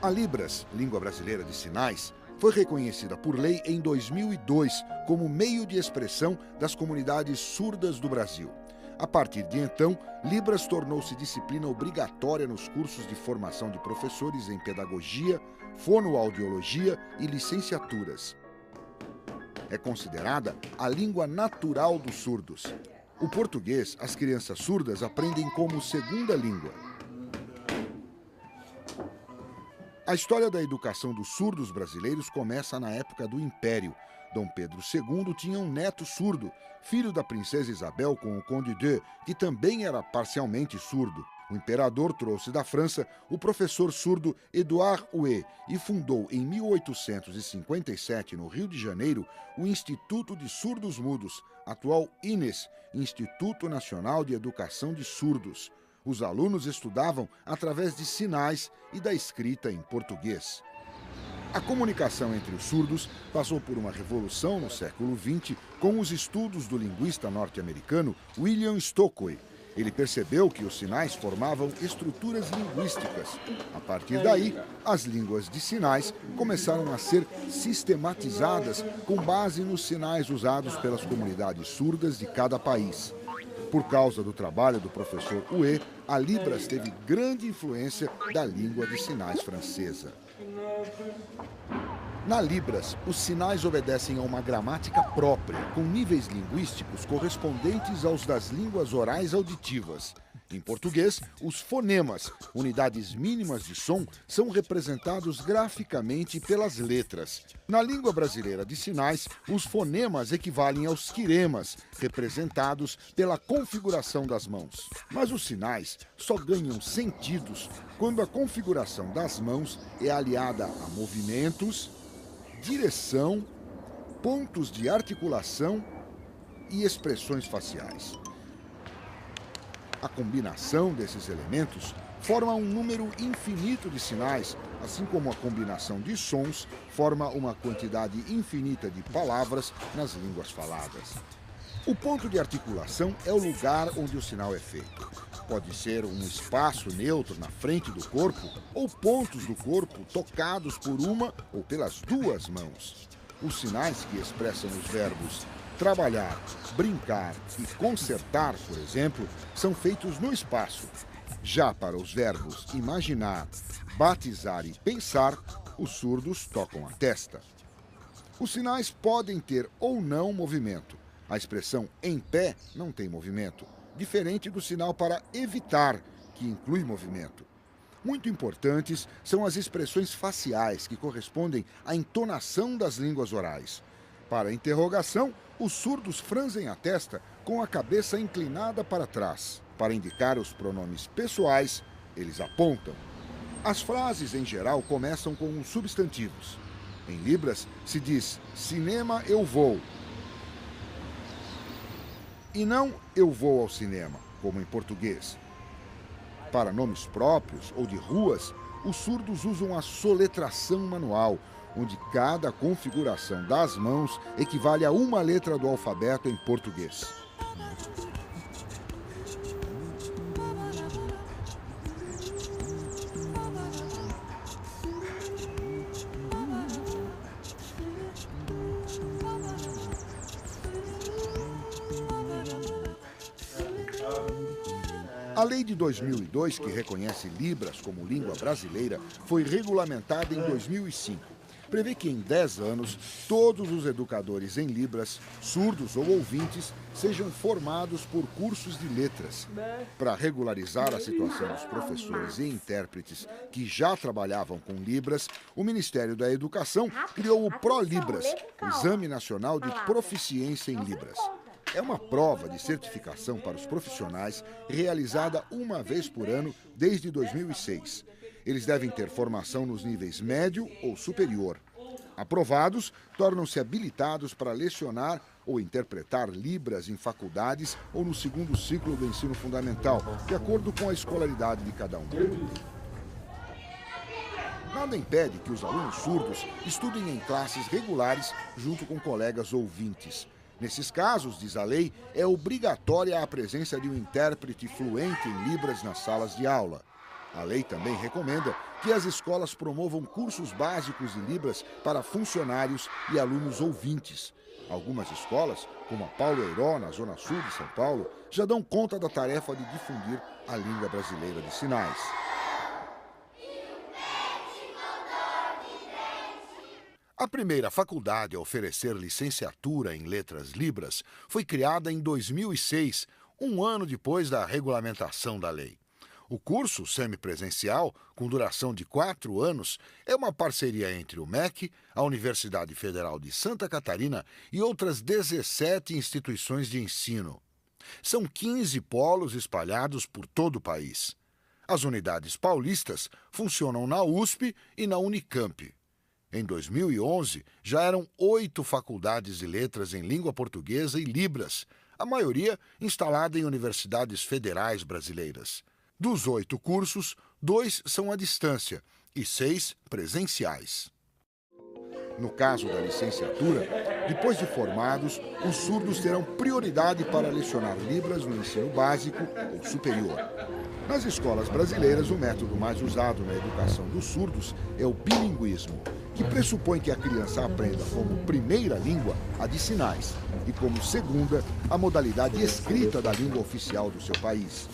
A Libras, língua brasileira de sinais, foi reconhecida por lei em 2002 como meio de expressão das comunidades surdas do Brasil. A partir de então, Libras tornou-se disciplina obrigatória nos cursos de formação de professores em pedagogia, fonoaudiologia e licenciaturas. É considerada a língua natural dos surdos. O português, as crianças surdas aprendem como segunda língua. A história da educação dos surdos brasileiros começa na época do Império. Dom Pedro II tinha um neto surdo, filho da princesa Isabel com o Conde de, que também era parcialmente surdo. O imperador trouxe da França o professor surdo Édouard Huet e fundou em 1857, no Rio de Janeiro, o Instituto de Surdos Mudos, atual INES, Instituto Nacional de Educação de Surdos. Os alunos estudavam através de sinais e da escrita em português. A comunicação entre os surdos passou por uma revolução no século XX com os estudos do linguista norte-americano William Stockwell. Ele percebeu que os sinais formavam estruturas linguísticas. A partir daí, as línguas de sinais começaram a ser sistematizadas com base nos sinais usados pelas comunidades surdas de cada país. Por causa do trabalho do professor Huet, a Libras teve grande influência da língua de sinais francesa. Na Libras, os sinais obedecem a uma gramática própria, com níveis linguísticos correspondentes aos das línguas orais auditivas. Em português, os fonemas, unidades mínimas de som, são representados graficamente pelas letras. Na língua brasileira de sinais, os fonemas equivalem aos quiremas, representados pela configuração das mãos. Mas os sinais só ganham sentidos quando a configuração das mãos é aliada a movimentos, direção, pontos de articulação e expressões faciais. A combinação desses elementos forma um número infinito de sinais, assim como a combinação de sons forma uma quantidade infinita de palavras nas línguas faladas. O ponto de articulação é o lugar onde o sinal é feito. Pode ser um espaço neutro na frente do corpo ou pontos do corpo tocados por uma ou pelas duas mãos. Os sinais que expressam os verbos trabalhar, brincar e consertar, por exemplo, são feitos no espaço. Já para os verbos imaginar, batizar e pensar, os surdos tocam a testa. Os sinais podem ter ou não movimento. A expressão em pé não tem movimento, diferente do sinal para evitar, que inclui movimento. Muito importantes são as expressões faciais, que correspondem à entonação das línguas orais. Para a interrogação, os surdos franzem a testa com a cabeça inclinada para trás. Para indicar os pronomes pessoais, eles apontam. As frases, em geral, começam com os substantivos. Em Libras, se diz cinema eu vou. E não eu vou ao cinema, como em português. Para nomes próprios ou de ruas, os surdos usam a soletração manual, onde cada configuração das mãos equivale a uma letra do alfabeto em português. A lei de 2002, que reconhece Libras como língua brasileira, foi regulamentada em 2005. Prevê que em 10 anos, todos os educadores em Libras, surdos ou ouvintes, sejam formados por cursos de letras. Para regularizar a situação dos professores e intérpretes que já trabalhavam com Libras, o Ministério da Educação criou o ProLibras, o Exame Nacional de Proficiência em Libras. É uma prova de certificação para os profissionais realizada uma vez por ano desde 2006. Eles devem ter formação nos níveis médio ou superior. Aprovados, tornam-se habilitados para lecionar ou interpretar Libras em faculdades ou no segundo ciclo do ensino fundamental, de acordo com a escolaridade de cada um. Nada impede que os alunos surdos estudem em classes regulares junto com colegas ouvintes. Nesses casos, diz a lei, é obrigatória a presença de um intérprete fluente em Libras nas salas de aula. A lei também recomenda que as escolas promovam cursos básicos de Libras para funcionários e alunos ouvintes. Algumas escolas, como a Paulo Heiró, na Zona Sul de São Paulo, já dão conta da tarefa de difundir a língua brasileira de sinais. A primeira faculdade a oferecer licenciatura em letras libras foi criada em 2006, um ano depois da regulamentação da lei. O curso semipresencial, com duração de 4 anos, é uma parceria entre o MEC, a Universidade Federal de Santa Catarina e outras 17 instituições de ensino. São 15 polos espalhados por todo o país. As unidades paulistas funcionam na USP e na Unicamp. Em 2011, já eram 8 faculdades de letras em língua portuguesa e Libras, a maioria instalada em universidades federais brasileiras. Dos 8 cursos, 2 são à distância e 6 presenciais. No caso da licenciatura, depois de formados, os surdos terão prioridade para lecionar Libras no ensino básico ou superior. Nas escolas brasileiras, o método mais usado na educação dos surdos é o bilinguismo, que pressupõe que a criança aprenda como primeira língua a de sinais e como segunda a modalidade escrita da língua oficial do seu país.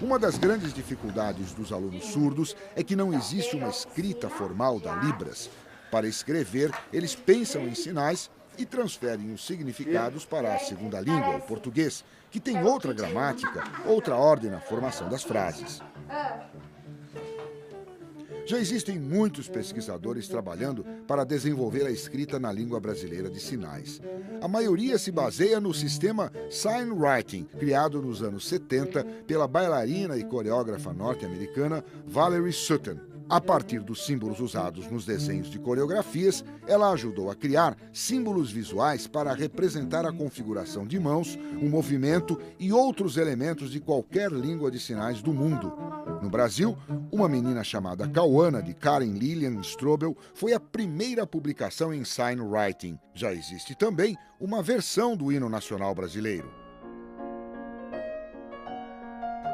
Uma das grandes dificuldades dos alunos surdos é que não existe uma escrita formal da Libras. Para escrever, eles pensam em sinais e transferem os significados para a segunda língua, o português, que tem outra gramática, outra ordem na formação das frases. Já existem muitos pesquisadores trabalhando para desenvolver a escrita na língua brasileira de sinais. A maioria se baseia no sistema Signwriting, criado nos anos 70 pela bailarina e coreógrafa norte-americana Valerie Sutton. A partir dos símbolos usados nos desenhos de coreografias, ela ajudou a criar símbolos visuais para representar a configuração de mãos, o movimento e outros elementos de qualquer língua de sinais do mundo. No Brasil, uma menina chamada Cauana, de Karen Lilian Strobel, foi a primeira publicação em Signwriting. Já existe também uma versão do hino nacional brasileiro.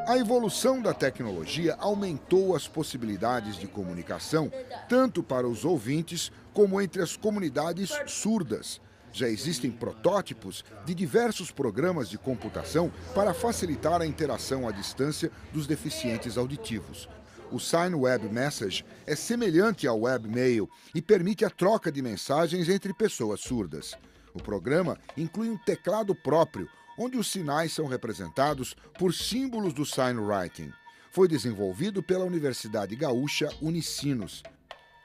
A evolução da tecnologia aumentou as possibilidades de comunicação, tanto para os ouvintes como entre as comunidades surdas. Já existem protótipos de diversos programas de computação para facilitar a interação à distância dos deficientes auditivos. O Sign Web Message é semelhante ao webmail e permite a troca de mensagens entre pessoas surdas. O programa inclui um teclado próprio, onde os sinais são representados por símbolos do Signwriting. Foi desenvolvido pela Universidade Gaúcha Unicinos.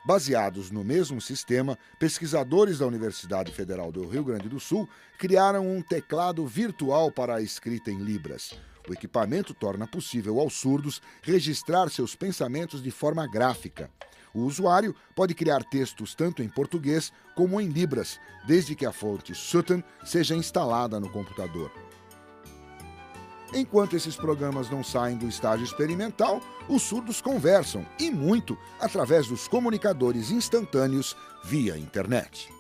Baseados no mesmo sistema, pesquisadores da Universidade Federal do Rio Grande do Sul criaram um teclado virtual para a escrita em Libras. O equipamento torna possível aos surdos registrar seus pensamentos de forma gráfica. O usuário pode criar textos tanto em português como em Libras, desde que a fonte Sutton seja instalada no computador. Enquanto esses programas não saem do estágio experimental, os surdos conversam, e muito, através dos comunicadores instantâneos via internet.